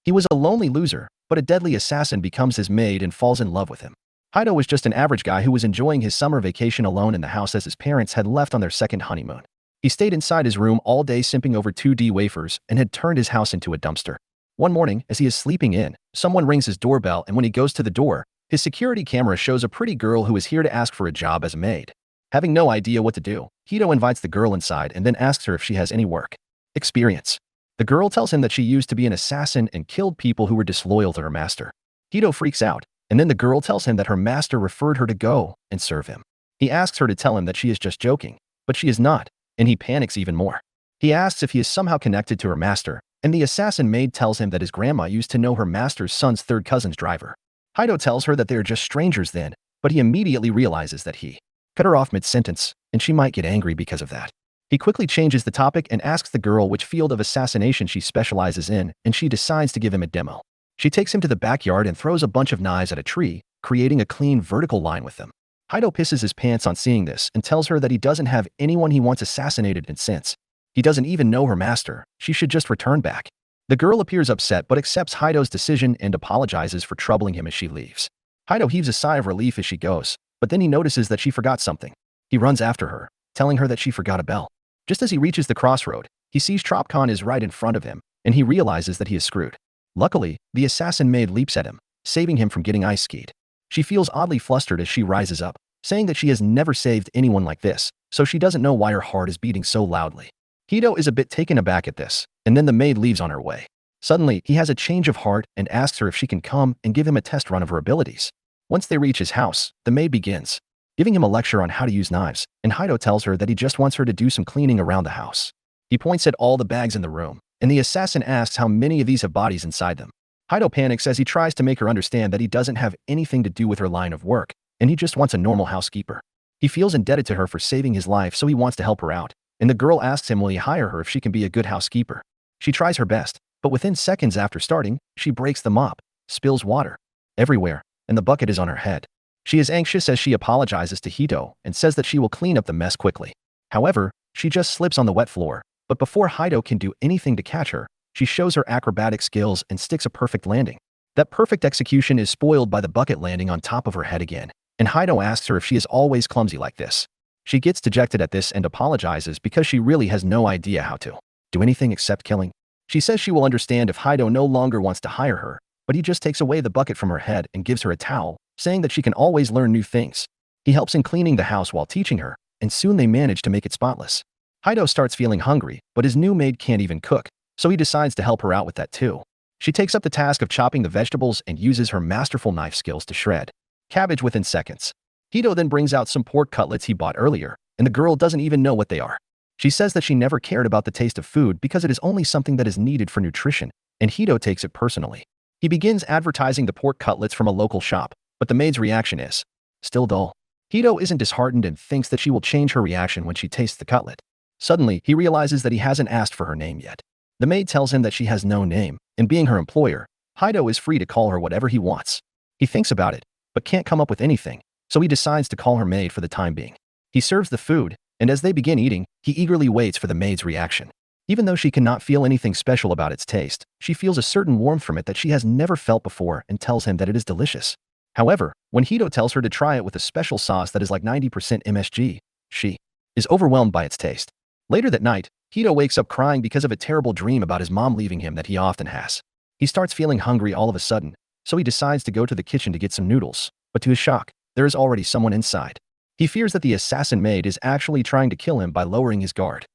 He was a lonely loser, but a deadly assassin becomes his maid and falls in love with him. Hido was just an average guy who was enjoying his summer vacation alone in the house as his parents had left on their second honeymoon. He stayed inside his room all day simping over 2D wafers and had turned his house into a dumpster. One morning, as he is sleeping in, someone rings his doorbell, and when he goes to the door, his security camera shows a pretty girl who is here to ask for a job as a maid. Having no idea what to do, Hido invites the girl inside and then asks her if she has any work experience. The girl tells him that she used to be an assassin and killed people who were disloyal to her master. Hido freaks out, and then the girl tells him that her master referred her to go and serve him. He asks her to tell him that she is just joking, but she is not, and he panics even more. He asks if he is somehow connected to her master, and the assassin maid tells him that his grandma used to know her master's son's third cousin's driver. Hido tells her that they are just strangers then, but he immediately realizes that he cut her off mid-sentence, and she might get angry because of that. He quickly changes the topic and asks the girl which field of assassination she specializes in, and she decides to give him a demo. She takes him to the backyard and throws a bunch of knives at a tree, creating a clean vertical line with them. Hido pisses his pants on seeing this and tells her that he doesn't have anyone he wants assassinated, and since he doesn't even know her master, she should just return back. The girl appears upset but accepts Hido's decision and apologizes for troubling him as she leaves. Hido heaves a sigh of relief as she goes, but then he notices that she forgot something. He runs after her, telling her that she forgot a bell. Just as he reaches the crossroad, he sees Tropcon is right in front of him, and he realizes that he is screwed. Luckily, the assassin maid leaps at him, saving him from getting ice-skied. She feels oddly flustered as she rises up, saying that she has never saved anyone like this, so she doesn't know why her heart is beating so loudly. Hido is a bit taken aback at this, and then the maid leaves on her way. Suddenly, he has a change of heart and asks her if she can come and give him a test run of her abilities. Once they reach his house, the maid begins giving him a lecture on how to use knives, and Hido tells her that he just wants her to do some cleaning around the house. He points at all the bags in the room, and the assassin asks how many of these have bodies inside them. Hido panics as he tries to make her understand that he doesn't have anything to do with her line of work, and he just wants a normal housekeeper. He feels indebted to her for saving his life, so he wants to help her out, and the girl asks him will he hire her if she can be a good housekeeper. She tries her best, but within seconds after starting, she breaks the mop, spills water everywhere, and the bucket is on her head. She is anxious as she apologizes to Hido and says that she will clean up the mess quickly. However, she just slips on the wet floor, but before Hido can do anything to catch her, she shows her acrobatic skills and sticks a perfect landing. That perfect execution is spoiled by the bucket landing on top of her head again, and Hido asks her if she is always clumsy like this. She gets dejected at this and apologizes because she really has no idea how to do anything except killing. She says she will understand if Hido no longer wants to hire her, but he just takes away the bucket from her head and gives her a towel, saying that she can always learn new things. He helps in cleaning the house while teaching her, and soon they manage to make it spotless. Hido starts feeling hungry, but his new maid can't even cook, so he decides to help her out with that too. She takes up the task of chopping the vegetables and uses her masterful knife skills to shred cabbage within seconds. Hido then brings out some pork cutlets he bought earlier, and the girl doesn't even know what they are. She says that she never cared about the taste of food because it is only something that is needed for nutrition, and Hido takes it personally. He begins advertising the pork cutlets from a local shop, but the maid's reaction is still dull. Hido isn't disheartened and thinks that she will change her reaction when she tastes the cutlet. Suddenly, he realizes that he hasn't asked for her name yet. The maid tells him that she has no name, and being her employer, Hido is free to call her whatever he wants. He thinks about it, but can't come up with anything, so he decides to call her Maid for the time being. He serves the food, and as they begin eating, he eagerly waits for the maid's reaction. Even though she cannot feel anything special about its taste, she feels a certain warmth from it that she has never felt before and tells him that it is delicious. However, when Hido tells her to try it with a special sauce that is like 90% MSG, she is overwhelmed by its taste. Later that night, Hido wakes up crying because of a terrible dream about his mom leaving him that he often has. He starts feeling hungry all of a sudden, so he decides to go to the kitchen to get some noodles, but to his shock, there is already someone inside. He fears that the assassin maid is actually trying to kill him by lowering his guard.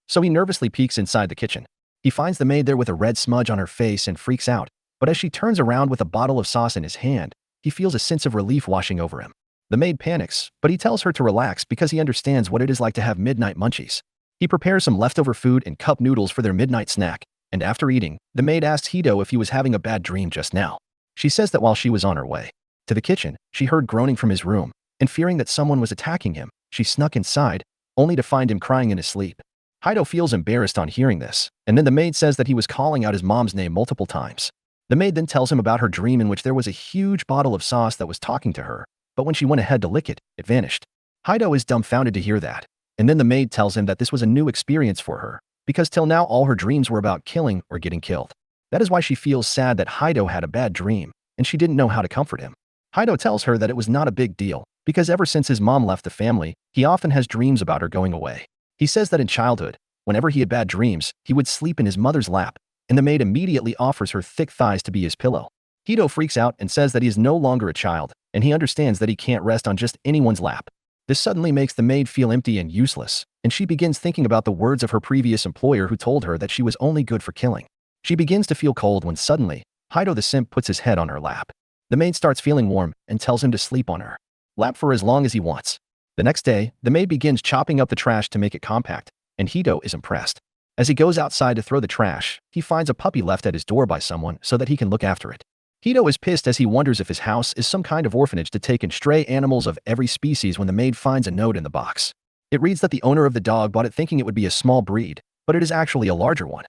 So he nervously peeks inside the kitchen. He finds the maid there with a red smudge on her face and freaks out, but as she turns around with a bottle of sauce in his hand, he feels a sense of relief washing over him. The maid panics, but he tells her to relax because he understands what it is like to have midnight munchies. He prepares some leftover food and cup noodles for their midnight snack, and after eating, the maid asks Hido if he was having a bad dream just now. She says that while she was on her way to the kitchen, she heard groaning from his room, and fearing that someone was attacking him, she snuck inside, only to find him crying in his sleep. Hido feels embarrassed on hearing this, and then the maid says that he was calling out his mom's name multiple times. The maid then tells him about her dream in which there was a huge bottle of sauce that was talking to her, but when she went ahead to lick it, it vanished. Hido is dumbfounded to hear that, and then the maid tells him that this was a new experience for her, because till now all her dreams were about killing or getting killed. That is why she feels sad that Hido had a bad dream, and she didn't know how to comfort him. Hido tells her that it was not a big deal, because ever since his mom left the family, he often has dreams about her going away. He says that in childhood, whenever he had bad dreams, he would sleep in his mother's lap, and the maid immediately offers her thick thighs to be his pillow. Hido freaks out and says that he is no longer a child, and he understands that he can't rest on just anyone's lap. This suddenly makes the maid feel empty and useless, and she begins thinking about the words of her previous employer who told her that she was only good for killing. She begins to feel cold when suddenly, Hido the simp puts his head on her lap. The maid starts feeling warm and tells him to sleep on her lap for as long as he wants. The next day, the maid begins chopping up the trash to make it compact, and Hido is impressed. As he goes outside to throw the trash, he finds a puppy left at his door by someone so that he can look after it. Hido is pissed as he wonders if his house is some kind of orphanage to take in stray animals of every species when the maid finds a note in the box. It reads that the owner of the dog bought it thinking it would be a small breed, but it is actually a larger one.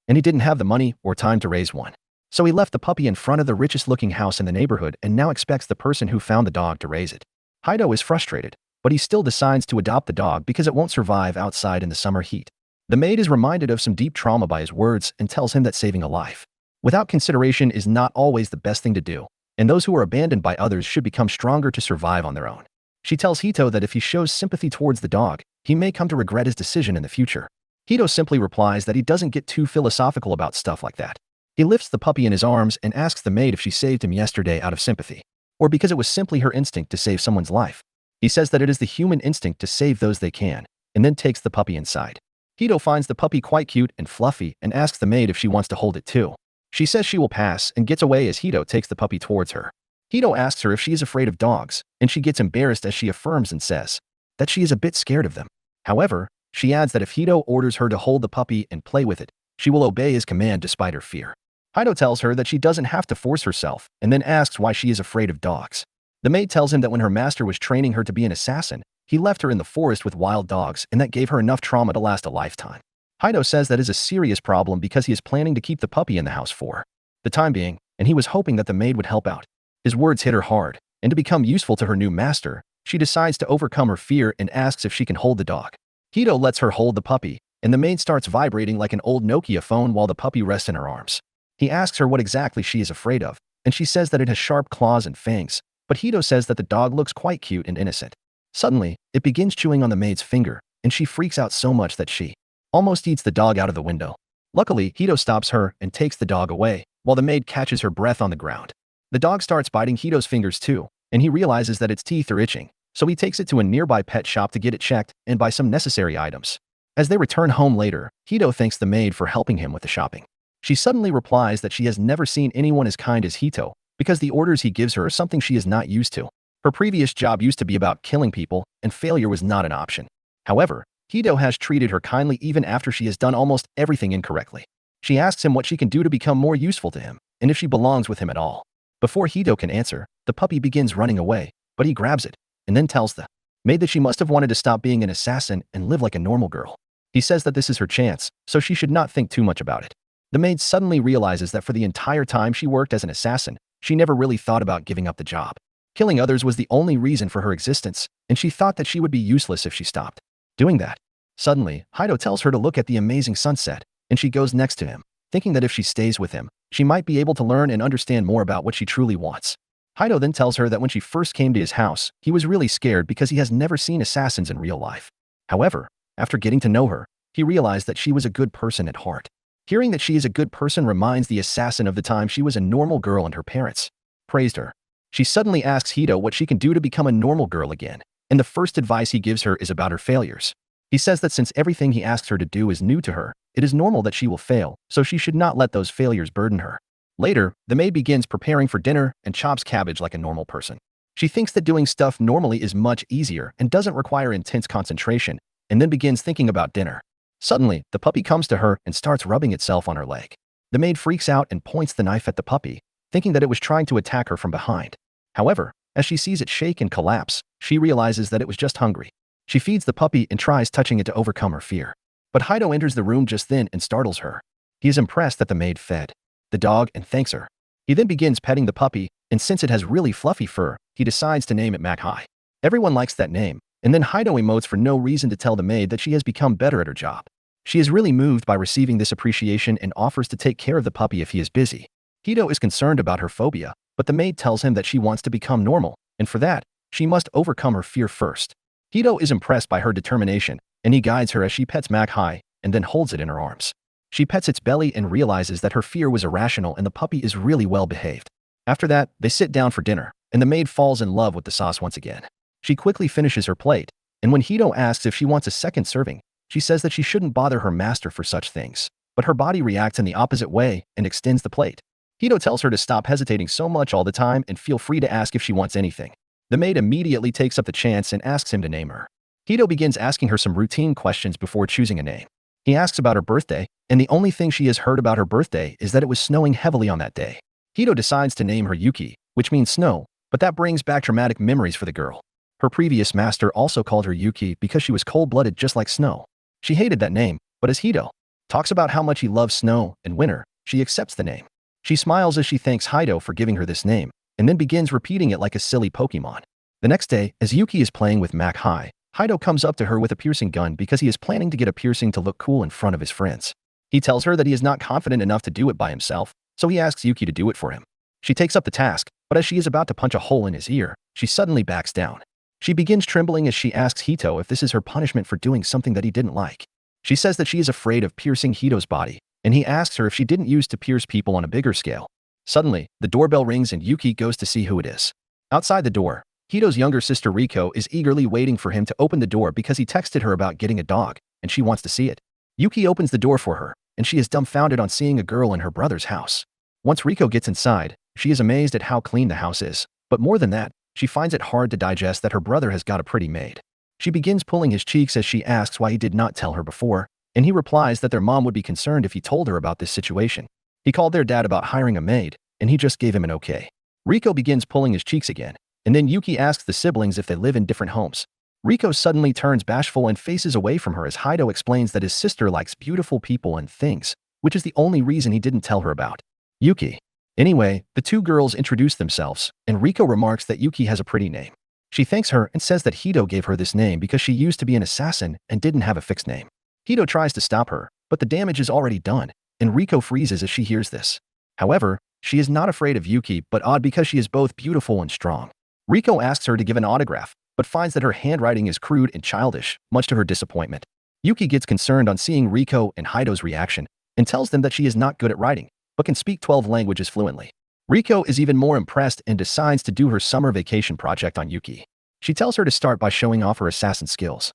And he didn't have the money or time to raise one. So he left the puppy in front of the richest-looking house in the neighborhood and now expects the person who found the dog to raise it. Hido is frustrated, but he still decides to adopt the dog because it won't survive outside in the summer heat. The maid is reminded of some deep trauma by his words and tells him that saving a life without consideration is not always the best thing to do, and those who are abandoned by others should become stronger to survive on their own. She tells Hido that if he shows sympathy towards the dog, he may come to regret his decision in the future. Hido simply replies that he doesn't get too philosophical about stuff like that. He lifts the puppy in his arms and asks the maid if she saved him yesterday out of sympathy, or because it was simply her instinct to save someone's life. He says that it is the human instinct to save those they can, and then takes the puppy inside. Hido finds the puppy quite cute and fluffy and asks the maid if she wants to hold it too. She says she will pass and gets away as Hido takes the puppy towards her. Hido asks her if she is afraid of dogs, and she gets embarrassed as she affirms and says that she is a bit scared of them. However, she adds that if Hido orders her to hold the puppy and play with it, she will obey his command despite her fear. Hido tells her that she doesn't have to force herself and then asks why she is afraid of dogs. The maid tells him that when her master was training her to be an assassin, he left her in the forest with wild dogs and that gave her enough trauma to last a lifetime. Hido says that is a serious problem because he is planning to keep the puppy in the house for the time being, and he was hoping that the maid would help out. His words hit her hard, and to become useful to her new master, she decides to overcome her fear and asks if she can hold the dog. Hido lets her hold the puppy, and the maid starts vibrating like an old Nokia phone while the puppy rests in her arms. He asks her what exactly she is afraid of, and she says that it has sharp claws and fangs, but Hido says that the dog looks quite cute and innocent. Suddenly, it begins chewing on the maid's finger, and she freaks out so much that she almost eats the dog out of the window. Luckily, Hido stops her and takes the dog away, while the maid catches her breath on the ground. The dog starts biting Hido's fingers too, and he realizes that its teeth are itching, so he takes it to a nearby pet shop to get it checked and buy some necessary items. As they return home later, Hido thanks the maid for helping him with the shopping. She suddenly replies that she has never seen anyone as kind as Hido, because the orders he gives her are something she is not used to. Her previous job used to be about killing people, and failure was not an option. However, Hido has treated her kindly even after she has done almost everything incorrectly. She asks him what she can do to become more useful to him, and if she belongs with him at all. Before Hido can answer, the puppy begins running away, but he grabs it, and then tells the maid that she must have wanted to stop being an assassin and live like a normal girl. He says that this is her chance, so she should not think too much about it. The maid suddenly realizes that for the entire time she worked as an assassin, she never really thought about giving up the job. Killing others was the only reason for her existence, and she thought that she would be useless if she stopped doing that. Suddenly, Hido tells her to look at the amazing sunset, and she goes next to him, thinking that if she stays with him, she might be able to learn and understand more about what she truly wants. Hido then tells her that when she first came to his house, he was really scared because he has never seen assassins in real life. However, after getting to know her, he realized that she was a good person at heart. Hearing that she is a good person reminds the assassin of the time she was a normal girl and her parents praised her. She suddenly asks Hido what she can do to become a normal girl again, and the first advice he gives her is about her failures. He says that since everything he asks her to do is new to her, it is normal that she will fail, so she should not let those failures burden her. Later, the maid begins preparing for dinner and chops cabbage like a normal person. She thinks that doing stuff normally is much easier and doesn't require intense concentration, and then begins thinking about dinner. Suddenly, the puppy comes to her and starts rubbing itself on her leg. The maid freaks out and points the knife at the puppy, thinking that it was trying to attack her from behind. However, as she sees it shake and collapse, she realizes that it was just hungry. She feeds the puppy and tries touching it to overcome her fear. But Hido enters the room just then and startles her. He is impressed that the maid fed the dog and thanks her. He then begins petting the puppy, and since it has really fluffy fur, he decides to name it Makai. Everyone likes that name, and then Hido emotes for no reason to tell the maid that she has become better at her job. She is really moved by receiving this appreciation and offers to take care of the puppy if he is busy. Hito is concerned about her phobia, but the maid tells him that she wants to become normal, and for that, she must overcome her fear first. Hito is impressed by her determination, and he guides her as she pets Mac High and then holds it in her arms. She pets its belly and realizes that her fear was irrational and the puppy is really well behaved. After that, they sit down for dinner, and the maid falls in love with the sauce once again. She quickly finishes her plate, and when Hito asks if she wants a second serving, she says that she shouldn't bother her master for such things. But her body reacts in the opposite way and extends the plate. Hito tells her to stop hesitating so much all the time and feel free to ask if she wants anything. The maid immediately takes up the chance and asks him to name her. Hito begins asking her some routine questions before choosing a name. He asks about her birthday, and the only thing she has heard about her birthday is that it was snowing heavily on that day. Hito decides to name her Yuki, which means snow, but that brings back traumatic memories for the girl. Her previous master also called her Yuki because she was cold-blooded just like snow. She hated that name, but as Hito talks about how much he loves snow and winter, she accepts the name. She smiles as she thanks Hito for giving her this name, and then begins repeating it like a silly Pokemon. The next day, as Yuki is playing with Mac High, Hito comes up to her with a piercing gun because he is planning to get a piercing to look cool in front of his friends. He tells her that he is not confident enough to do it by himself, so he asks Yuki to do it for him. She takes up the task, but as she is about to punch a hole in his ear, she suddenly backs down. She begins trembling as she asks Hito if this is her punishment for doing something that he didn't like. She says that she is afraid of piercing Hito's body, and he asks her if she didn't used to pierce people on a bigger scale. Suddenly, the doorbell rings and Yuki goes to see who it is. Outside the door, Hito's younger sister Riko is eagerly waiting for him to open the door because he texted her about getting a dog, and she wants to see it. Yuki opens the door for her, and she is dumbfounded on seeing a girl in her brother's house. Once Riko gets inside, she is amazed at how clean the house is, but more than that, she finds it hard to digest that her brother has got a pretty maid. She begins pulling his cheeks as she asks why he did not tell her before, and he replies that their mom would be concerned if he told her about this situation. He called their dad about hiring a maid, and he just gave him an okay. Riko begins pulling his cheeks again, and then Yuki asks the siblings if they live in different homes. Riko suddenly turns bashful and faces away from her as Hito explains that his sister likes beautiful people and things, which is the only reason he didn't tell her about Yuki. Anyway, the two girls introduce themselves, and Riko remarks that Yuki has a pretty name. She thanks her and says that Hito gave her this name because she used to be an assassin and didn't have a fixed name. Hito tries to stop her, but the damage is already done, and Riko freezes as she hears this. However, she is not afraid of Yuki but odd because she is both beautiful and strong. Riko asks her to give an autograph, but finds that her handwriting is crude and childish, much to her disappointment. Yuki gets concerned on seeing Riko and Hito's reaction, and tells them that she is not good at writing, but can speak 12 languages fluently. Riko is even more impressed and decides to do her summer vacation project on Yuki. She tells her to start by showing off her assassin skills.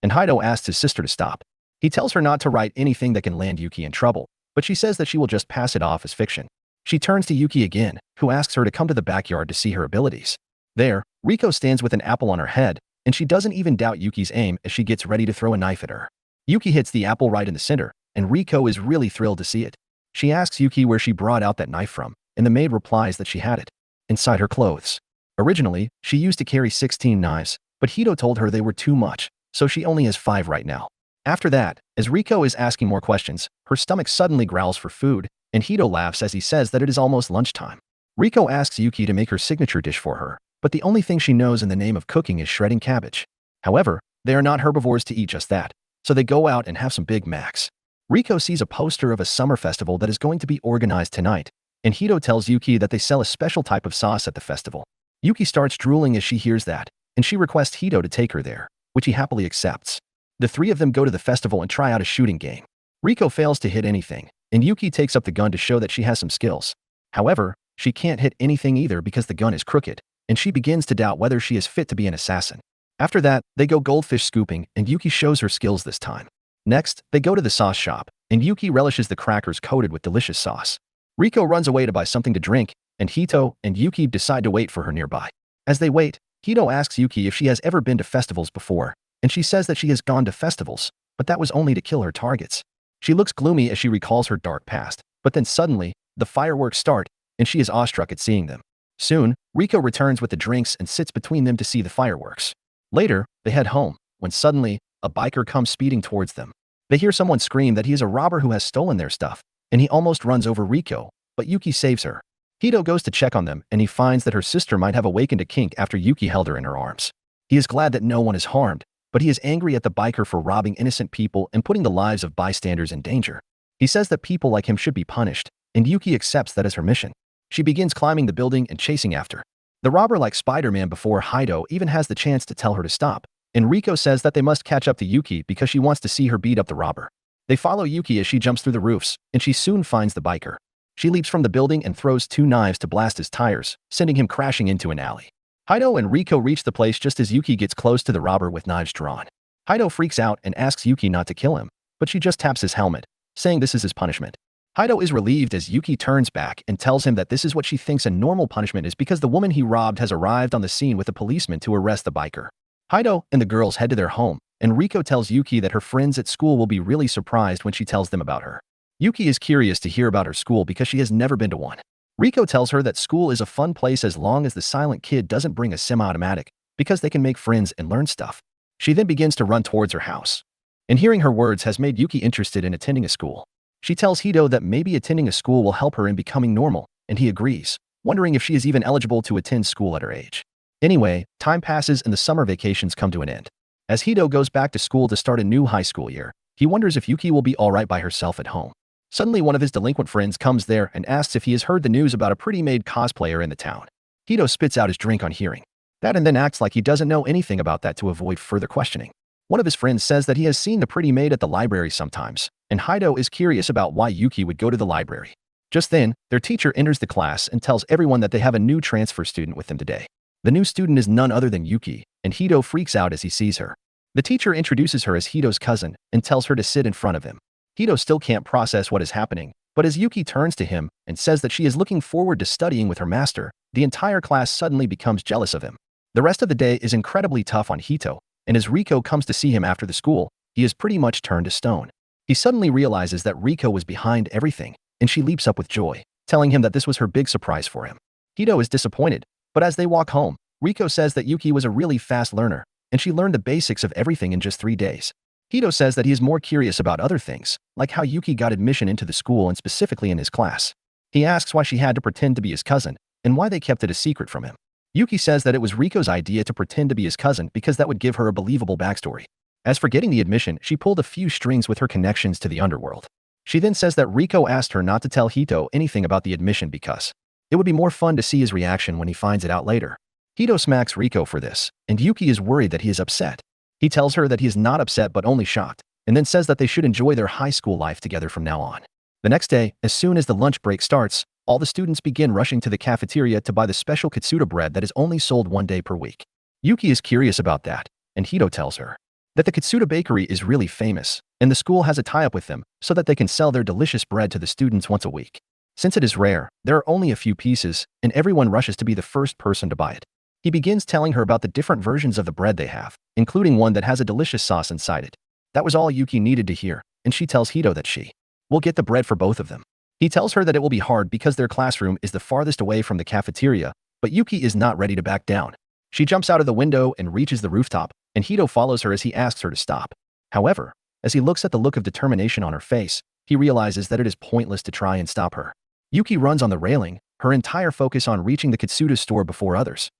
And Hito asks his sister to stop. He tells her not to write anything that can land Yuki in trouble, but she says that she will just pass it off as fiction. She turns to Yuki again, who asks her to come to the backyard to see her abilities. There, Riko stands with an apple on her head, and she doesn't even doubt Yuki's aim as she gets ready to throw a knife at her. Yuki hits the apple right in the center, and Riko is really thrilled to see it. She asks Yuki where she brought out that knife from, and the maid replies that she had it inside her clothes. Originally, she used to carry 16 knives, but Hito told her they were too much, so she only has 5 right now. After that, as Riko is asking more questions, her stomach suddenly growls for food, and Hito laughs as he says that it is almost lunchtime. Riko asks Yuki to make her signature dish for her, but the only thing she knows in the name of cooking is shredding cabbage. However, they are not herbivores to eat just that, so they go out and have some Big Macs. Riko sees a poster of a summer festival that is going to be organized tonight, and Hito tells Yuki that they sell a special type of sauce at the festival. Yuki starts drooling as she hears that, and she requests Hito to take her there, which he happily accepts. The three of them go to the festival and try out a shooting game. Riko fails to hit anything, and Yuki takes up the gun to show that she has some skills. However, she can't hit anything either because the gun is crooked, and she begins to doubt whether she is fit to be an assassin. After that, they go goldfish scooping, and Yuki shows her skills this time. Next, they go to the sauce shop, and Yuki relishes the crackers coated with delicious sauce. Riko runs away to buy something to drink, and Hito and Yuki decide to wait for her nearby. As they wait, Hito asks Yuki if she has ever been to festivals before, and she says that she has gone to festivals, but that was only to kill her targets. She looks gloomy as she recalls her dark past, but then suddenly, the fireworks start, and she is awestruck at seeing them. Soon, Riko returns with the drinks and sits between them to see the fireworks. Later, they head home, when suddenly, a biker comes speeding towards them. They hear someone scream that he is a robber who has stolen their stuff, and he almost runs over Riko, but Yuki saves her. Hito goes to check on them, and he finds that her sister might have awakened a kink after Yuki held her in her arms. He is glad that no one is harmed, but he is angry at the biker for robbing innocent people and putting the lives of bystanders in danger. He says that people like him should be punished, and Yuki accepts that as her mission. She begins climbing the building and chasing after the robber like Spider-Man before Hido even has the chance to tell her to stop. And Riko says that they must catch up to Yuki because she wants to see her beat up the robber. They follow Yuki as she jumps through the roofs, and she soon finds the biker. She leaps from the building and throws 2 knives to blast his tires, sending him crashing into an alley. Hido and Riko reach the place just as Yuki gets close to the robber with knives drawn. Hido freaks out and asks Yuki not to kill him, but she just taps his helmet, saying this is his punishment. Hido is relieved as Yuki turns back and tells him that this is what she thinks a normal punishment is because the woman he robbed has arrived on the scene with a policeman to arrest the biker. Hido and the girls head to their home, and Riko tells Yuki that her friends at school will be really surprised when she tells them about her. Yuki is curious to hear about her school because she has never been to one. Riko tells her that school is a fun place as long as the silent kid doesn't bring a semi-automatic, because they can make friends and learn stuff. She then begins to run towards her house. And hearing her words has made Yuki interested in attending a school. She tells Hido that maybe attending a school will help her in becoming normal, and he agrees, wondering if she is even eligible to attend school at her age. Anyway, time passes and the summer vacations come to an end. As Hido goes back to school to start a new high school year, he wonders if Yuki will be alright by herself at home. Suddenly, one of his delinquent friends comes there and asks if he has heard the news about a pretty Maid cosplayer in the town. Hido spits out his drink on hearing that and then acts like he doesn't know anything about that to avoid further questioning. One of his friends says that he has seen the pretty Maid at the library sometimes, and Hido is curious about why Yuki would go to the library. Just then, their teacher enters the class and tells everyone that they have a new transfer student with them today. The new student is none other than Yuki, and Hido freaks out as he sees her. The teacher introduces her as Hido's cousin and tells her to sit in front of him. Hido still can't process what is happening, but as Yuki turns to him and says that she is looking forward to studying with her master, the entire class suddenly becomes jealous of him. The rest of the day is incredibly tough on Hido, and as Riko comes to see him after the school, he is pretty much turned to stone. He suddenly realizes that Riko was behind everything, and she leaps up with joy, telling him that this was her big surprise for him. Hido is disappointed, but as they walk home, Riko says that Yuki was a really fast learner, and she learned the basics of everything in just 3 days. Hido says that he is more curious about other things, like how Yuki got admission into the school and specifically in his class. He asks why she had to pretend to be his cousin, and why they kept it a secret from him. Yuki says that it was Riko's idea to pretend to be his cousin because that would give her a believable backstory. As for getting the admission, she pulled a few strings with her connections to the underworld. She then says that Riko asked her not to tell Hido anything about the admission because it would be more fun to see his reaction when he finds it out later. Hido smacks Riko for this, and Yuki is worried that he is upset. He tells her that he is not upset but only shocked, and then says that they should enjoy their high school life together from now on. The next day, as soon as the lunch break starts, all the students begin rushing to the cafeteria to buy the special Kitsuda bread that is only sold 1 day per week. Yuki is curious about that, and Hido tells her that the Kitsuda bakery is really famous, and the school has a tie-up with them so that they can sell their delicious bread to the students once a week. Since it is rare, there are only a few pieces, and everyone rushes to be the first person to buy it. He begins telling her about the different versions of the bread they have, including one that has a delicious sauce inside it. That was all Yuki needed to hear, and she tells Hido that she will get the bread for both of them. He tells her that it will be hard because their classroom is the farthest away from the cafeteria, but Yuki is not ready to back down. She jumps out of the window and reaches the rooftop, and Hido follows her as he asks her to stop. However, as he looks at the look of determination on her face, he realizes that it is pointless to try and stop her. Yuki runs on the railing, her entire focus on reaching the Kitsuda store before others.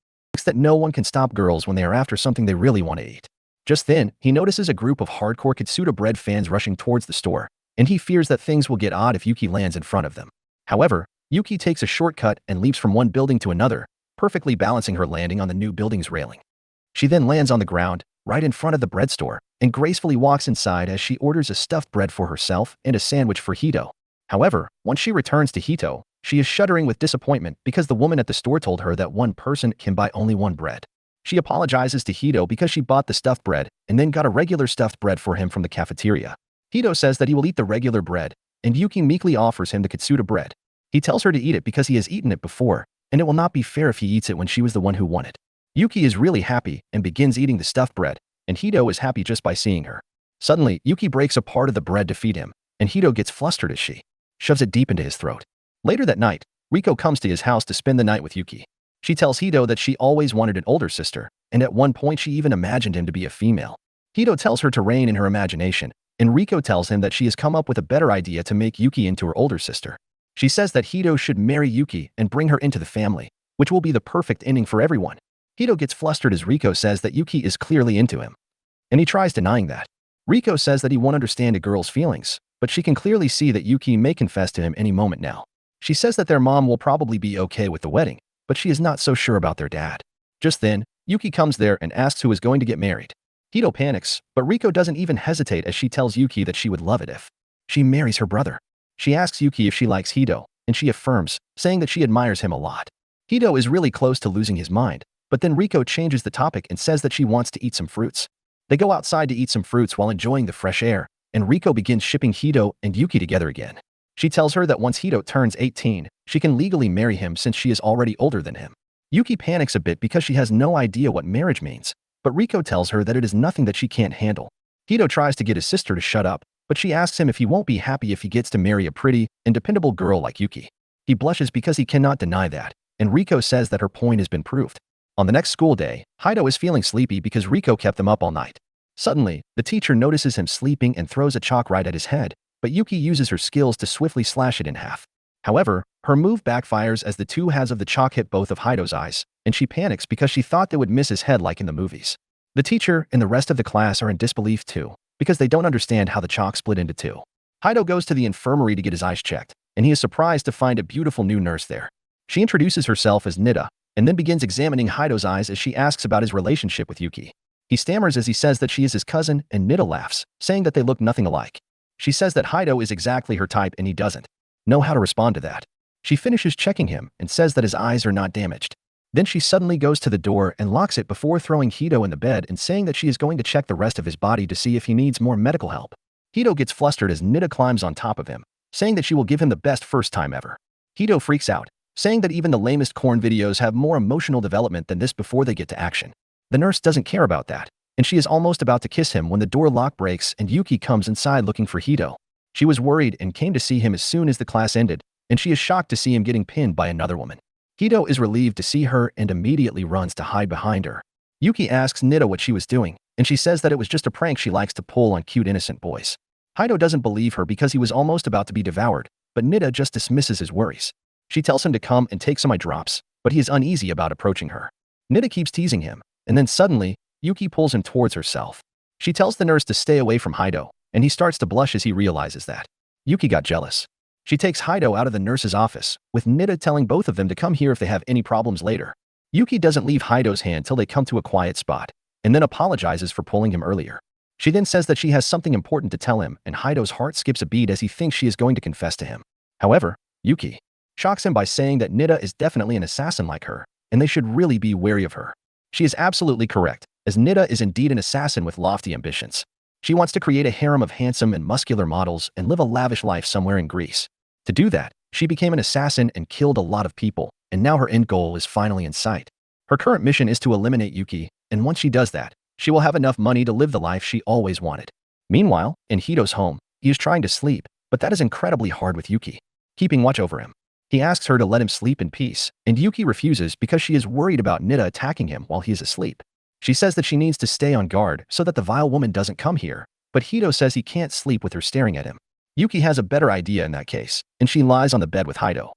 That no one can stop girls when they are after something they really want to eat. Just then, he notices a group of hardcore Kitsuda bread fans rushing towards the store, and he fears that things will get odd if Yuki lands in front of them. However, Yuki takes a shortcut and leaps from one building to another, perfectly balancing her landing on the new building's railing. She then lands on the ground, right in front of the bread store, and gracefully walks inside as she orders a stuffed bread for herself and a sandwich for Hido. However, once she returns to Hido, she is shuddering with disappointment because the woman at the store told her that one person can buy only one bread. She apologizes to Hido because she bought the stuffed bread and then got a regular stuffed bread for him from the cafeteria. Hido says that he will eat the regular bread, and Yuki meekly offers him the Kitsuda bread. He tells her to eat it because he has eaten it before, and it will not be fair if he eats it when she was the one who won it. Yuki is really happy and begins eating the stuffed bread, and Hido is happy just by seeing her. Suddenly, Yuki breaks a part of the bread to feed him, and Hido gets flustered as she shoves it deep into his throat. Later that night, Riko comes to his house to spend the night with Yuki. She tells Hido that she always wanted an older sister, and at one point she even imagined him to be a female. Hido tells her to rein in her imagination, and Riko tells him that she has come up with a better idea to make Yuki into her older sister. She says that Hido should marry Yuki and bring her into the family, which will be the perfect ending for everyone. Hido gets flustered as Riko says that Yuki is clearly into him. and he tries denying that. Riko says that he won't understand a girl's feelings, but she can clearly see that Yuki may confess to him any moment now. She says that their mom will probably be okay with the wedding, but she is not so sure about their dad. Just then, Yuki comes there and asks who is going to get married. Hito panics, but Riko doesn't even hesitate as she tells Yuki that she would love it if she marries her brother. She asks Yuki if she likes Hito, and she affirms, saying that she admires him a lot. Hito is really close to losing his mind, but then Riko changes the topic and says that she wants to eat some fruits. They go outside to eat some fruits while enjoying the fresh air, and Riko begins shipping Hito and Yuki together again. She tells her that once Hito turns 18, she can legally marry him since she is already older than him. Yuki panics a bit because she has no idea what marriage means, but Riko tells her that it is nothing that she can't handle. Hito tries to get his sister to shut up, but she asks him if he won't be happy if he gets to marry a pretty and dependable girl like Yuki. He blushes because he cannot deny that, and Riko says that her point has been proved. On the next school day, Hito is feeling sleepy because Riko kept them up all night. Suddenly, the teacher notices him sleeping and throws a chalk right at his head, but Yuki uses her skills to swiftly slash it in half. However, her move backfires as the two halves of the chalk hit both of Hito's eyes, and she panics because she thought they would miss his head like in the movies. The teacher and the rest of the class are in disbelief too, because they don't understand how the chalk split into two. Hito goes to the infirmary to get his eyes checked, and he is surprised to find a beautiful new nurse there. She introduces herself as Nida, and then begins examining Hito's eyes as she asks about his relationship with Yuki. He stammers as he says that she is his cousin, and Nida laughs, saying that they look nothing alike. She says that Hito is exactly her type and he doesn't know how to respond to that. She finishes checking him and says that his eyes are not damaged. Then she suddenly goes to the door and locks it before throwing Hito in the bed and saying that she is going to check the rest of his body to see if he needs more medical help. Hito gets flustered as Nida climbs on top of him, saying that she will give him the best first time ever. Hito freaks out, saying that even the lamest corn videos have more emotional development than this before they get to action. The nurse doesn't care about that, and she is almost about to kiss him when the door lock breaks and Yuki comes inside looking for Hito. She was worried and came to see him as soon as the class ended, and she is shocked to see him getting pinned by another woman. Hito is relieved to see her and immediately runs to hide behind her. Yuki asks Nida what she was doing, and she says that it was just a prank she likes to pull on cute innocent boys. Hito doesn't believe her because he was almost about to be devoured, but Nida just dismisses his worries. She tells him to come and take some eye drops, but he is uneasy about approaching her. Nida keeps teasing him, and then suddenly, Yuki pulls him towards herself. She tells the nurse to stay away from Hito, and he starts to blush as he realizes that Yuki got jealous. She takes Hito out of the nurse's office, with Nida telling both of them to come here if they have any problems later. Yuki doesn't leave Hito's hand till they come to a quiet spot, and then apologizes for pulling him earlier. She then says that she has something important to tell him, and Hito's heart skips a beat as he thinks she is going to confess to him. However, Yuki shocks him by saying that Nida is definitely an assassin like her, and they should really be wary of her. She is absolutely correct, as Nida is indeed an assassin with lofty ambitions. She wants to create a harem of handsome and muscular models and live a lavish life somewhere in Greece. To do that, she became an assassin and killed a lot of people, and now her end goal is finally in sight. Her current mission is to eliminate Yuki, and once she does that, she will have enough money to live the life she always wanted. Meanwhile, in Hito's home, he is trying to sleep, but that is incredibly hard with Yuki keeping watch over him. He asks her to let him sleep in peace, and Yuki refuses because she is worried about Nida attacking him while he is asleep. She says that she needs to stay on guard so that the vile woman doesn't come here, but Hito says he can't sleep with her staring at him. Yuki has a better idea in that case, and she lies on the bed with Hito,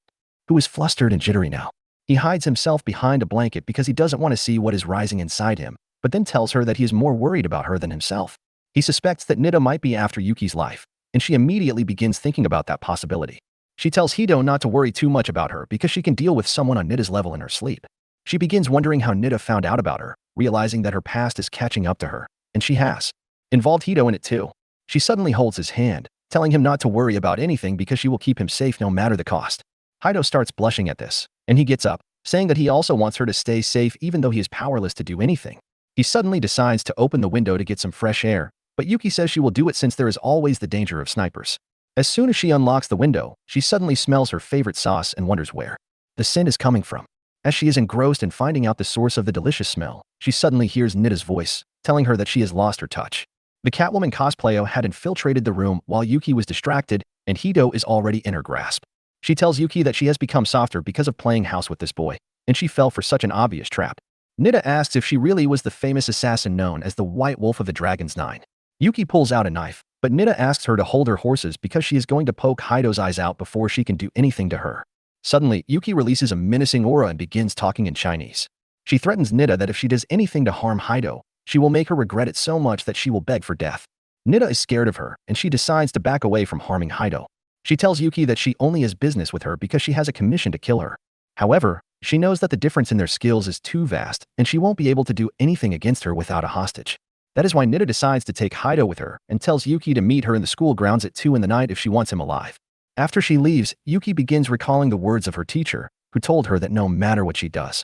who is flustered and jittery now. He hides himself behind a blanket because he doesn't want to see what is rising inside him, but then tells her that he is more worried about her than himself. He suspects that Nida might be after Yuki's life, and she immediately begins thinking about that possibility. She tells Hito not to worry too much about her because she can deal with someone on Nida's level in her sleep. She begins wondering how Nida found out about her, realizing that her past is catching up to her, and she has involved Hito in it too. She suddenly holds his hand, telling him not to worry about anything because she will keep him safe no matter the cost. Hito starts blushing at this, and he gets up, saying that he also wants her to stay safe even though he is powerless to do anything. He suddenly decides to open the window to get some fresh air, but Yuki says she will do it since there is always the danger of snipers. As soon as she unlocks the window, she suddenly smells her favorite sauce and wonders where the scent is coming from. As she is engrossed in finding out the source of the delicious smell, she suddenly hears Nida's voice, telling her that she has lost her touch. The Catwoman cosplayer had infiltrated the room while Yuki was distracted, and Hito is already in her grasp. She tells Yuki that she has become softer because of playing house with this boy, and she fell for such an obvious trap. Nida asks if she really was the famous assassin known as the White Wolf of the Dragon's Nine. Yuki pulls out a knife, but Nida asks her to hold her horses because she is going to poke Hito's eyes out before she can do anything to her. Suddenly, Yuki releases a menacing aura and begins talking in Chinese. She threatens Nida that if she does anything to harm Hito, She will make her regret it so much that she will beg for death. Nita is scared of her, and she decides to back away from harming Hido. She tells Yuki that she only has business with her because she has a commission to kill her. However, she knows that the difference in their skills is too vast, and she won't be able to do anything against her without a hostage. That is why Nita decides to take Hido with her and tells Yuki to meet her in the school grounds at 2 in the night if she wants him alive. After she leaves, Yuki begins recalling the words of her teacher, who told her that no matter what she does,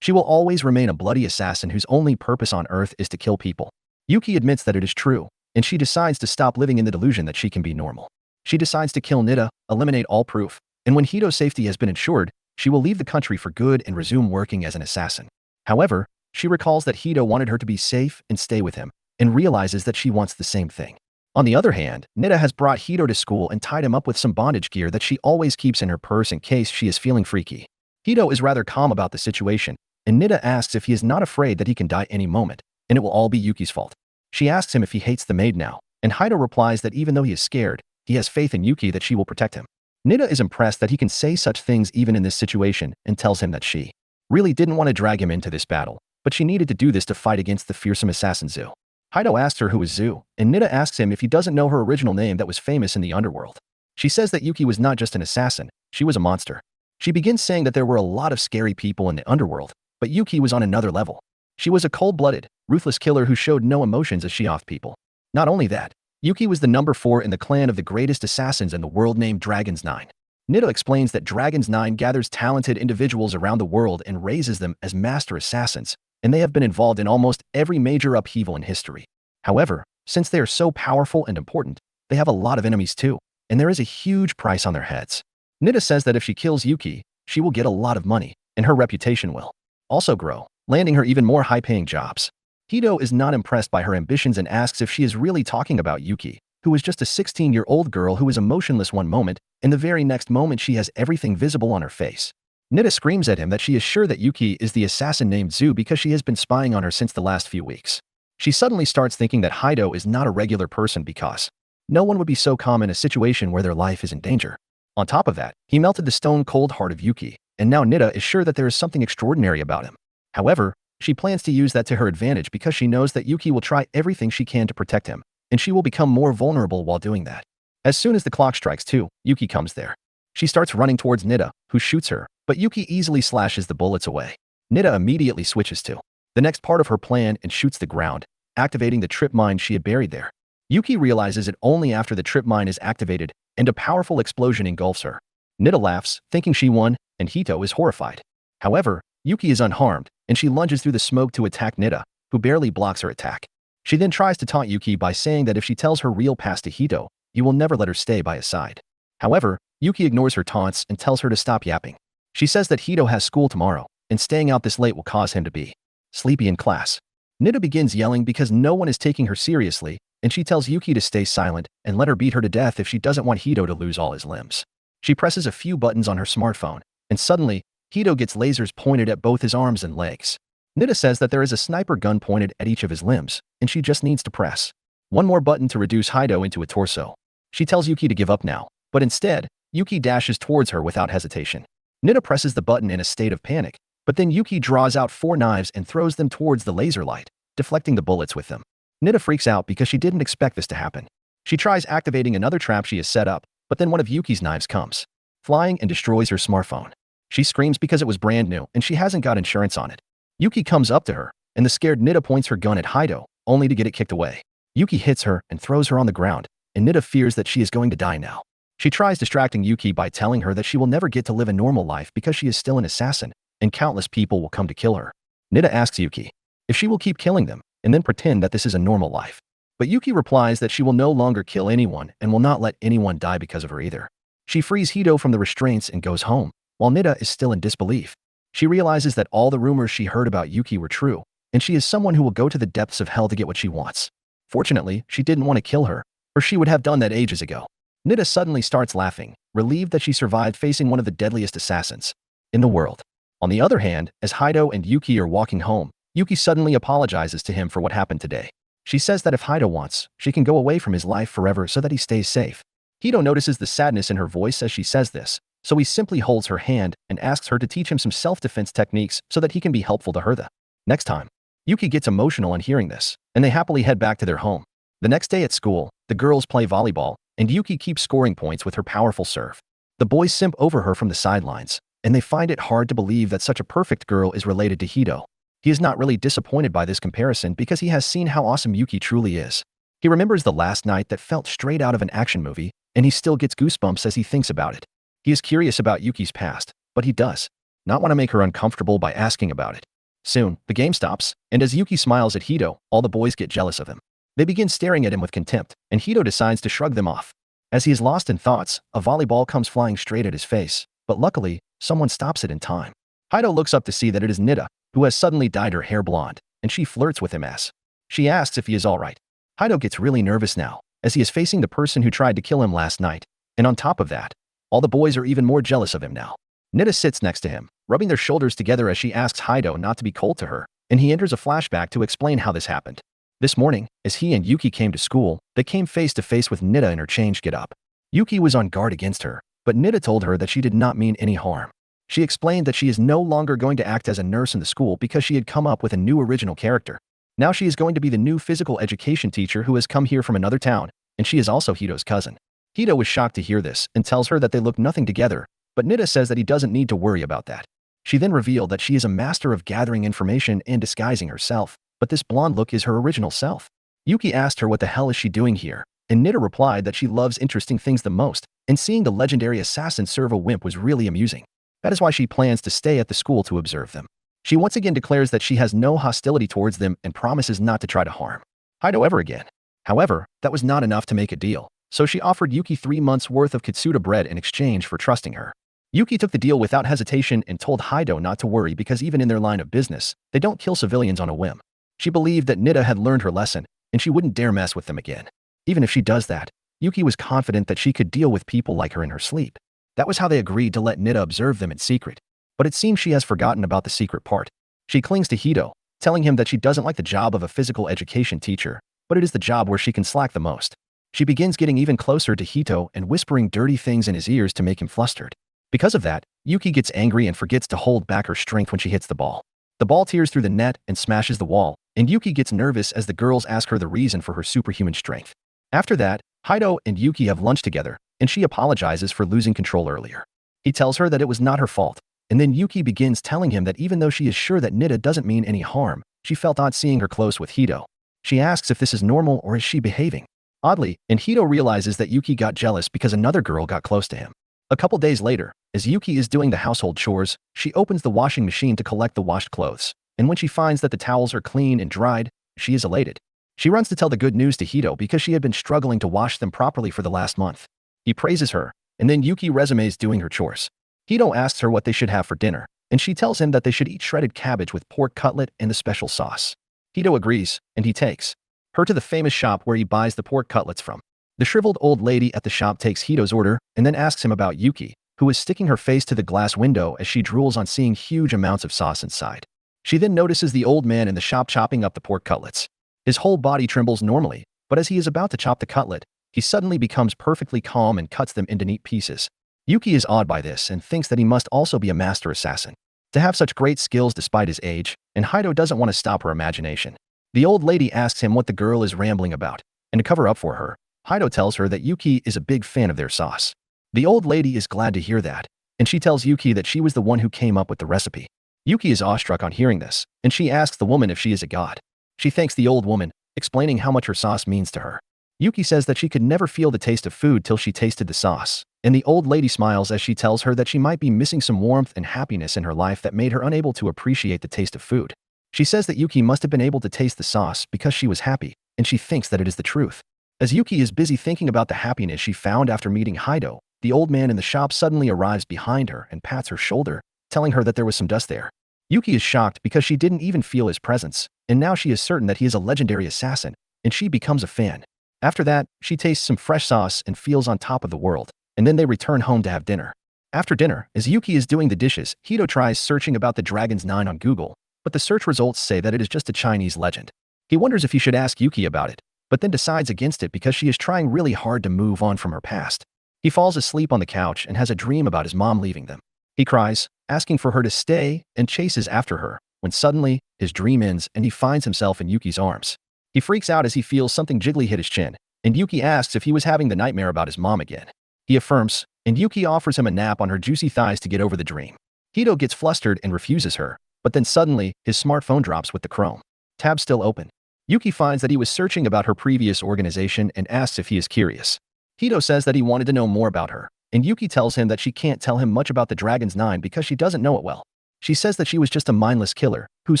she will always remain a bloody assassin whose only purpose on Earth is to kill people. Yuki admits that it is true, and she decides to stop living in the delusion that she can be normal. She decides to kill Nita, eliminate all proof, and when Hido's safety has been ensured, she will leave the country for good and resume working as an assassin. However, she recalls that Hido wanted her to be safe and stay with him, and realizes that she wants the same thing. On the other hand, Nita has brought Hido to school and tied him up with some bondage gear that she always keeps in her purse in case she is feeling freaky. Hido is rather calm about the situation, and Nita asks if he is not afraid that he can die any moment, and it will all be Yuki's fault. She asks him if he hates the maid now, and Hido replies that even though he is scared, he has faith in Yuki that she will protect him. Nita is impressed that he can say such things even in this situation and tells him that she really didn't want to drag him into this battle, but she needed to do this to fight against the fearsome assassin Zu. Hido asks her who is Zu, and Nita asks him if he doesn't know her original name that was famous in the underworld. She says that Yuki was not just an assassin, she was a monster. She begins saying that there were a lot of scary people in the underworld, but Yuki was on another level. She was a cold-blooded, ruthless killer who showed no emotions as she offed people. Not only that, Yuki was the number 4 in the clan of the greatest assassins in the world named Dragon's 9. Nita explains that Dragon's 9 gathers talented individuals around the world and raises them as master assassins, and they have been involved in almost every major upheaval in history. However, since they are so powerful and important, they have a lot of enemies too, and there is a huge price on their heads. Nita says that if she kills Yuki, she will get a lot of money, and her reputation will also grow, landing her even more high-paying jobs. Hido is not impressed by her ambitions and asks if she is really talking about Yuki, who is just a 16-year-old girl who is emotionless one moment, and the very next moment she has everything visible on her face. Nita screams at him that she is sure that Yuki is the assassin named Zu because she has been spying on her since the last few weeks. She suddenly starts thinking that Hido is not a regular person because no one would be so calm in a situation where their life is in danger. On top of that, he melted the stone-cold heart of Yuki, and now Nita is sure that there is something extraordinary about him. However, she plans to use that to her advantage because she knows that Yuki will try everything she can to protect him, and she will become more vulnerable while doing that. As soon as the clock strikes 2, Yuki comes there. She starts running towards Nita, who shoots her, but Yuki easily slashes the bullets away. Nita immediately switches to the next part of her plan and shoots the ground, activating the trip mine she had buried there. Yuki realizes it only after the trip mine is activated, and a powerful explosion engulfs her. Nita laughs, thinking she won, and Hito is horrified. However, Yuki is unharmed, and she lunges through the smoke to attack Nita, who barely blocks her attack. She then tries to taunt Yuki by saying that if she tells her real past to Hito, he will never let her stay by his side. However, Yuki ignores her taunts and tells her to stop yapping. She says that Hito has school tomorrow, and staying out this late will cause him to be sleepy in class. Nita begins yelling because no one is taking her seriously, and she tells Yuki to stay silent and let her beat her to death if she doesn't want Hito to lose all his limbs. She presses a few buttons on her smartphone, and suddenly, Hito gets lasers pointed at both his arms and legs. Nita says that there is a sniper gun pointed at each of his limbs, and she just needs to press one more button to reduce Hito into a torso. She tells Yuki to give up now, but instead, Yuki dashes towards her without hesitation. Nita presses the button in a state of panic, but then Yuki draws out 4 knives and throws them towards the laser light, deflecting the bullets with them. Nita freaks out because she didn't expect this to happen. She tries activating another trap she has set up, but then one of Yuki's knives comes flying and destroys her smartphone. She screams because it was brand new and she hasn't got insurance on it. Yuki comes up to her, and the scared Nita points her gun at Hito, only to get it kicked away. Yuki hits her and throws her on the ground, and Nita fears that she is going to die now. She tries distracting Yuki by telling her that she will never get to live a normal life because she is still an assassin, and countless people will come to kill her. Nita asks Yuki if she will keep killing them, and then pretend that this is a normal life. But Yuki replies that she will no longer kill anyone and will not let anyone die because of her either. She frees Hito from the restraints and goes home, while Nita is still in disbelief. She realizes that all the rumors she heard about Yuki were true, and she is someone who will go to the depths of hell to get what she wants. Fortunately, she didn't want to kill her, or she would have done that ages ago. Nita suddenly starts laughing, relieved that she survived facing one of the deadliest assassins in the world. On the other hand, as Hito and Yuki are walking home, Yuki suddenly apologizes to him for what happened today. She says that if Hito wants, she can go away from his life forever so that he stays safe. Hito notices the sadness in her voice as she says this, so he simply holds her hand and asks her to teach him some self-defense techniques so that he can be helpful to her the next time. Yuki gets emotional on hearing this, and they happily head back to their home. The next day at school, the girls play volleyball, and Yuki keeps scoring points with her powerful serve. The boys simp over her from the sidelines, and they find it hard to believe that such a perfect girl is related to Hito. He is not really disappointed by this comparison because he has seen how awesome Yuki truly is. He remembers the last night that felt straight out of an action movie, and he still gets goosebumps as he thinks about it. He is curious about Yuki's past, but he does not want to make her uncomfortable by asking about it. Soon, the game stops, and as Yuki smiles at Hito, all the boys get jealous of him. They begin staring at him with contempt, and Hito decides to shrug them off. As he is lost in thoughts, a volleyball comes flying straight at his face, but luckily, someone stops it in time. Hito looks up to see that it is Nita, who has suddenly dyed her hair blonde, and she flirts with him as she asks if he is alright. Hito gets really nervous now, as he is facing the person who tried to kill him last night, and on top of that, all the boys are even more jealous of him now. Nita sits next to him, rubbing their shoulders together as she asks Hito not to be cold to her, and he enters a flashback to explain how this happened. This morning, as he and Yuki came to school, they came face to face with Nita in her changed get-up. Yuki was on guard against her, but Nita told her that she did not mean any harm. She explained that she is no longer going to act as a nurse in the school because she had come up with a new original character. Now she is going to be the new physical education teacher who has come here from another town, and she is also Hito's cousin. Hito was shocked to hear this and tells her that they look nothing together, but Nita says that he doesn't need to worry about that. She then revealed that she is a master of gathering information and disguising herself, but this blonde look is her original self. Yuki asked her what the hell is she doing here, and Nita replied that she loves interesting things the most, and seeing the legendary assassin serve a wimp was really amusing. That is why she plans to stay at the school to observe them. She once again declares that she has no hostility towards them and promises not to try to harm Hito ever again. However, that was not enough to make a deal, so she offered Yuki 3 months' worth of Kitsuda bread in exchange for trusting her. Yuki took the deal without hesitation and told Hito not to worry because even in their line of business, they don't kill civilians on a whim. She believed that Nita had learned her lesson, and she wouldn't dare mess with them again. Even if she does that, Yuki was confident that she could deal with people like her in her sleep. That was how they agreed to let Nita observe them in secret. But it seems she has forgotten about the secret part. She clings to Hito, telling him that she doesn't like the job of a physical education teacher, but it is the job where she can slack the most. She begins getting even closer to Hito and whispering dirty things in his ears to make him flustered. Because of that, Yuki gets angry and forgets to hold back her strength when she hits the ball. The ball tears through the net and smashes the wall, and Yuki gets nervous as the girls ask her the reason for her superhuman strength. After that, Hito and Yuki have lunch together, and she apologizes for losing control earlier. He tells her that it was not her fault, and then Yuki begins telling him that even though she is sure that Nita doesn't mean any harm, she felt odd seeing her close with Hito. She asks if this is normal or is she behaving oddly, and Hito realizes that Yuki got jealous because another girl got close to him. A couple days later, as Yuki is doing the household chores, she opens the washing machine to collect the washed clothes, and when she finds that the towels are clean and dried, she is elated. She runs to tell the good news to Hito because she had been struggling to wash them properly for the last month. He praises her, and then Yuki resumes doing her chores. Hito asks her what they should have for dinner, and she tells him that they should eat shredded cabbage with pork cutlet and the special sauce. Hito agrees, and he takes her to the famous shop where he buys the pork cutlets from. The shriveled old lady at the shop takes Hito's order and then asks him about Yuki, who is sticking her face to the glass window as she drools on seeing huge amounts of sauce inside. She then notices the old man in the shop chopping up the pork cutlets. His whole body trembles normally, but as he is about to chop the cutlet, he suddenly becomes perfectly calm and cuts them into neat pieces. Yuki is awed by this and thinks that he must also be a master assassin to have such great skills despite his age, and Hito doesn't want to stop her imagination. The old lady asks him what the girl is rambling about, and to cover up for her, Hito tells her that Yuki is a big fan of their sauce. The old lady is glad to hear that, and she tells Yuki that she was the one who came up with the recipe. Yuki is awestruck on hearing this, and she asks the woman if she is a god. She thanks the old woman, explaining how much her sauce means to her. Yuki says that she could never feel the taste of food till she tasted the sauce, and the old lady smiles as she tells her that she might be missing some warmth and happiness in her life that made her unable to appreciate the taste of food. She says that Yuki must have been able to taste the sauce because she was happy, and she thinks that it is the truth. As Yuki is busy thinking about the happiness she found after meeting Hito, the old man in the shop suddenly arrives behind her and pats her shoulder, telling her that there was some dust there. Yuki is shocked because she didn't even feel his presence, and now she is certain that he is a legendary assassin, and she becomes a fan. After that, she tastes some fresh sauce and feels on top of the world, and then they return home to have dinner. After dinner, as Yuki is doing the dishes, Hito tries searching about the Dragon's 9 on Google, but the search results say that it is just a Chinese legend. He wonders if he should ask Yuki about it, but then decides against it because she is trying really hard to move on from her past. He falls asleep on the couch and has a dream about his mom leaving them. He cries, asking for her to stay, and chases after her, when suddenly, his dream ends and he finds himself in Yuki's arms. He freaks out as he feels something jiggly hit his chin, and Yuki asks if he was having the nightmare about his mom again. He affirms, and Yuki offers him a nap on her juicy thighs to get over the dream. Hito gets flustered and refuses her, but then suddenly, his smartphone drops with the Chrome tab still open. Yuki finds that he was searching about her previous organization and asks if he is curious. Hito says that he wanted to know more about her, and Yuki tells him that she can't tell him much about the Dragon's Nine because she doesn't know it well. She says that she was just a mindless killer, whose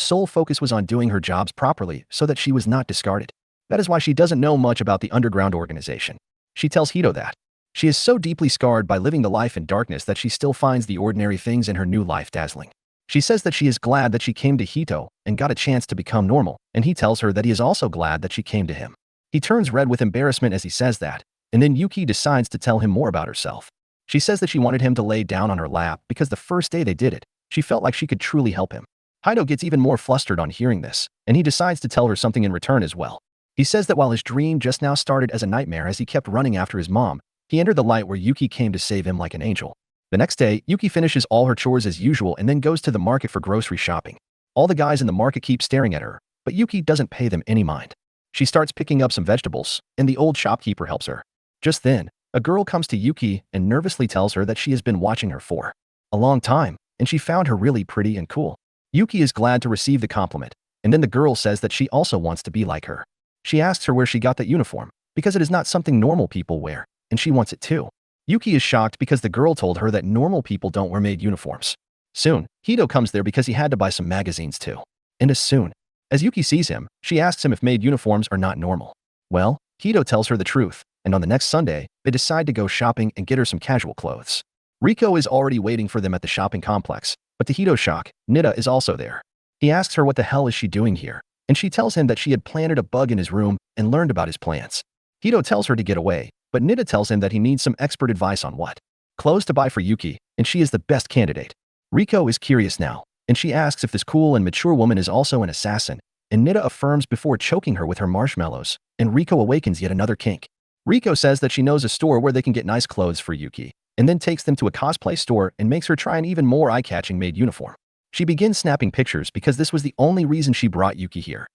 sole focus was on doing her jobs properly so that she was not discarded. That is why she doesn't know much about the underground organization. She tells Hito that she is so deeply scarred by living the life in darkness that she still finds the ordinary things in her new life dazzling. She says that she is glad that she came to Hito and got a chance to become normal, and he tells her that he is also glad that she came to him. He turns red with embarrassment as he says that, and then Yuki decides to tell him more about herself. She says that she wanted him to lay down on her lap because the first day they did it, she felt like she could truly help him. Hito gets even more flustered on hearing this, and he decides to tell her something in return as well. He says that while his dream just now started as a nightmare as he kept running after his mom, he entered the light where Yuki came to save him like an angel. The next day, Yuki finishes all her chores as usual and then goes to the market for grocery shopping. All the guys in the market keep staring at her, but Yuki doesn't pay them any mind. She starts picking up some vegetables, and the old shopkeeper helps her. Just then, a girl comes to Yuki and nervously tells her that she has been watching her for a long time, and she found her really pretty and cool. Yuki is glad to receive the compliment, and then the girl says that she also wants to be like her. She asks her where she got that uniform, because it is not something normal people wear, and she wants it too. Yuki is shocked because the girl told her that normal people don't wear maid uniforms. Soon, Hito comes there because he had to buy some magazines too. And as soon as Yuki sees him, she asks him if maid uniforms are not normal. Well, Hito tells her the truth, and on the next Sunday, they decide to go shopping and get her some casual clothes. Riko is already waiting for them at the shopping complex, but to Hito's shock, Nita is also there. He asks her what the hell is she doing here, and she tells him that she had planted a bug in his room and learned about his plans. Hito tells her to get away, but Nita tells him that he needs some expert advice on what clothes to buy for Yuki, and she is the best candidate. Riko is curious now, and she asks if this cool and mature woman is also an assassin, and Nita affirms before choking her with her marshmallows, and Riko awakens yet another kink. Riko says that she knows a store where they can get nice clothes for Yuki, and then takes them to a cosplay store and makes her try an even more eye-catching maid uniform. She begins snapping pictures because this was the only reason she brought Yuki here.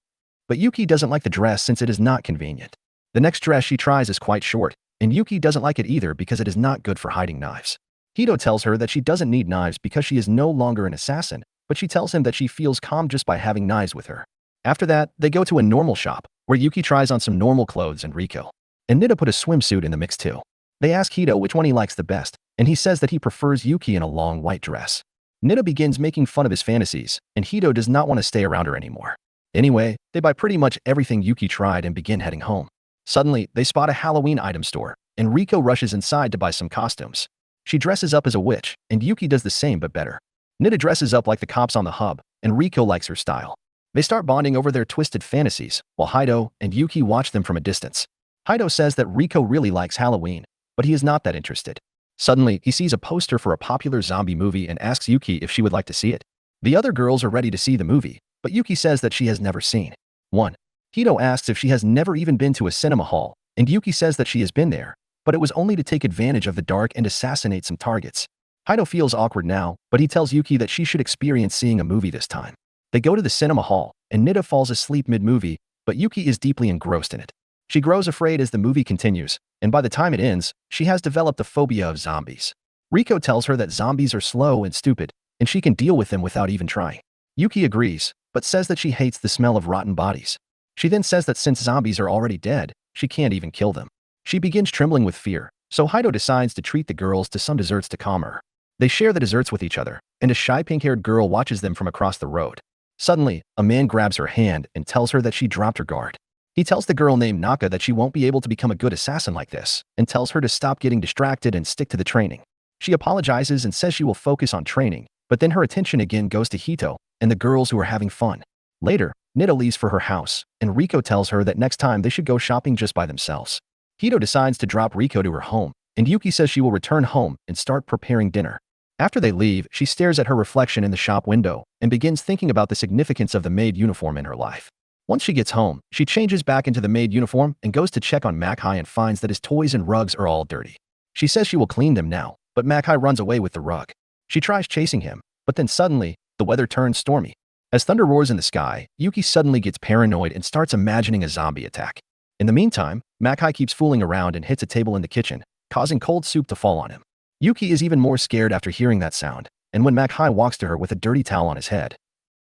But Yuki doesn't like the dress since it is not convenient. The next dress she tries is quite short, and Yuki doesn't like it either because it is not good for hiding knives. Hito tells her that she doesn't need knives because she is no longer an assassin, but she tells him that she feels calm just by having knives with her. After that, they go to a normal shop, where Yuki tries on some normal clothes and Riko and Nita put a swimsuit in the mix too. They ask Hito which one he likes the best, and he says that he prefers Yuki in a long white dress. Nita begins making fun of his fantasies, and Hito does not want to stay around her anymore. Anyway, they buy pretty much everything Yuki tried and begin heading home. Suddenly, they spot a Halloween item store, and Riko rushes inside to buy some costumes. She dresses up as a witch, and Yuki does the same but better. Nita dresses up like the cops on the hub, and Riko likes her style. They start bonding over their twisted fantasies, while Hito and Yuki watch them from a distance. Hito says that Riko really likes Halloween, but he is not that interested. Suddenly, he sees a poster for a popular zombie movie and asks Yuki if she would like to see it. The other girls are ready to see the movie, but Yuki says that she has never seen one. Hito asks if she has never even been to a cinema hall, and Yuki says that she has been there, but it was only to take advantage of the dark and assassinate some targets. Hito feels awkward now, but he tells Yuki that she should experience seeing a movie this time. They go to the cinema hall, and Nita falls asleep mid-movie, but Yuki is deeply engrossed in it. She grows afraid as the movie continues, and by the time it ends, she has developed a phobia of zombies. Riko tells her that zombies are slow and stupid, and she can deal with them without even trying. Yuki agrees, but says that she hates the smell of rotten bodies. She then says that since zombies are already dead, she can't even kill them. She begins trembling with fear, so Hito decides to treat the girls to some desserts to calm her. They share the desserts with each other, and a shy pink-haired girl watches them from across the road. Suddenly, a man grabs her hand and tells her that she dropped her guard. He tells the girl named Naka that she won't be able to become a good assassin like this, and tells her to stop getting distracted and stick to the training. She apologizes and says she will focus on training, but then her attention again goes to Hito and the girls who are having fun. Later, Nita leaves for her house, and Riko tells her that next time they should go shopping just by themselves. Hito decides to drop Riko to her home, and Yuki says she will return home and start preparing dinner. After they leave, she stares at her reflection in the shop window and begins thinking about the significance of the maid uniform in her life. Once she gets home, she changes back into the maid uniform and goes to check on Makai and finds that his toys and rugs are all dirty. She says she will clean them now, but Makai runs away with the rug. She tries chasing him, but then suddenly, the weather turns stormy. As thunder roars in the sky, Yuki suddenly gets paranoid and starts imagining a zombie attack. In the meantime, Makai keeps fooling around and hits a table in the kitchen, causing cold soup to fall on him. Yuki is even more scared after hearing that sound, and when Makai walks to her with a dirty towel on his head,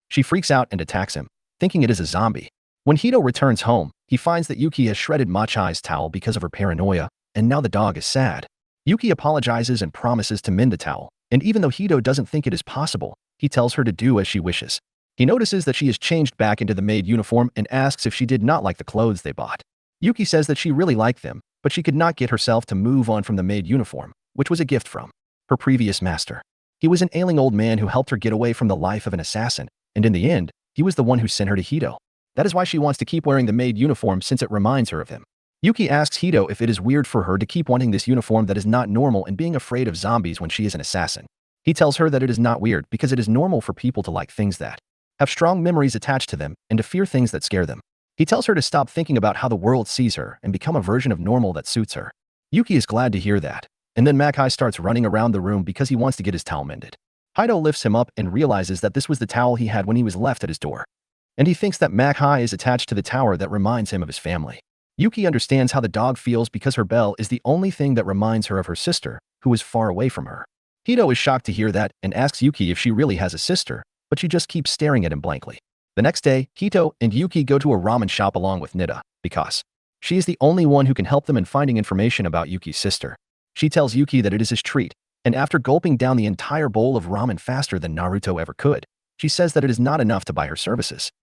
she freaks out and attacks him, thinking it is a zombie. When Hito returns home, he finds that Yuki has shredded Machai's towel because of her paranoia, and now the dog is sad. Yuki apologizes and promises to mend the towel, and even though Hito doesn't think it is possible, he tells her to do as she wishes. He notices that she has changed back into the maid uniform and asks if she did not like the clothes they bought. Yuki says that she really liked them, but she could not get herself to move on from the maid uniform, which was a gift from her previous master. He was an ailing old man who helped her get away from the life of an assassin, and in the end, he was the one who sent her to Hito. That is why she wants to keep wearing the maid uniform since it reminds her of him. Yuki asks Hito if it is weird for her to keep wanting this uniform that is not normal and being afraid of zombies when she is an assassin. He tells her that it is not weird because it is normal for people to like things that have strong memories attached to them and to fear things that scare them. He tells her to stop thinking about how the world sees her and become a version of normal that suits her. Yuki is glad to hear that, and then Makai starts running around the room because he wants to get his towel mended. Hito lifts him up and realizes that this was the towel he had when he was left at his door. And he thinks that Makai is attached to the tower that reminds him of his family. Yuki understands how the dog feels because her bell is the only thing that reminds her of her sister, who is far away from her. Hito is shocked to hear that and asks Yuki if she really has a sister, but she just keeps staring at him blankly. The next day, Hito and Yuki go to a ramen shop along with Nida, because she is the only one who can help them in finding information about Yuki's sister. She tells Yuki that it is his treat, and after gulping down the entire bowl of ramen faster than Naruto ever could, she says that it is not enough to buy her services.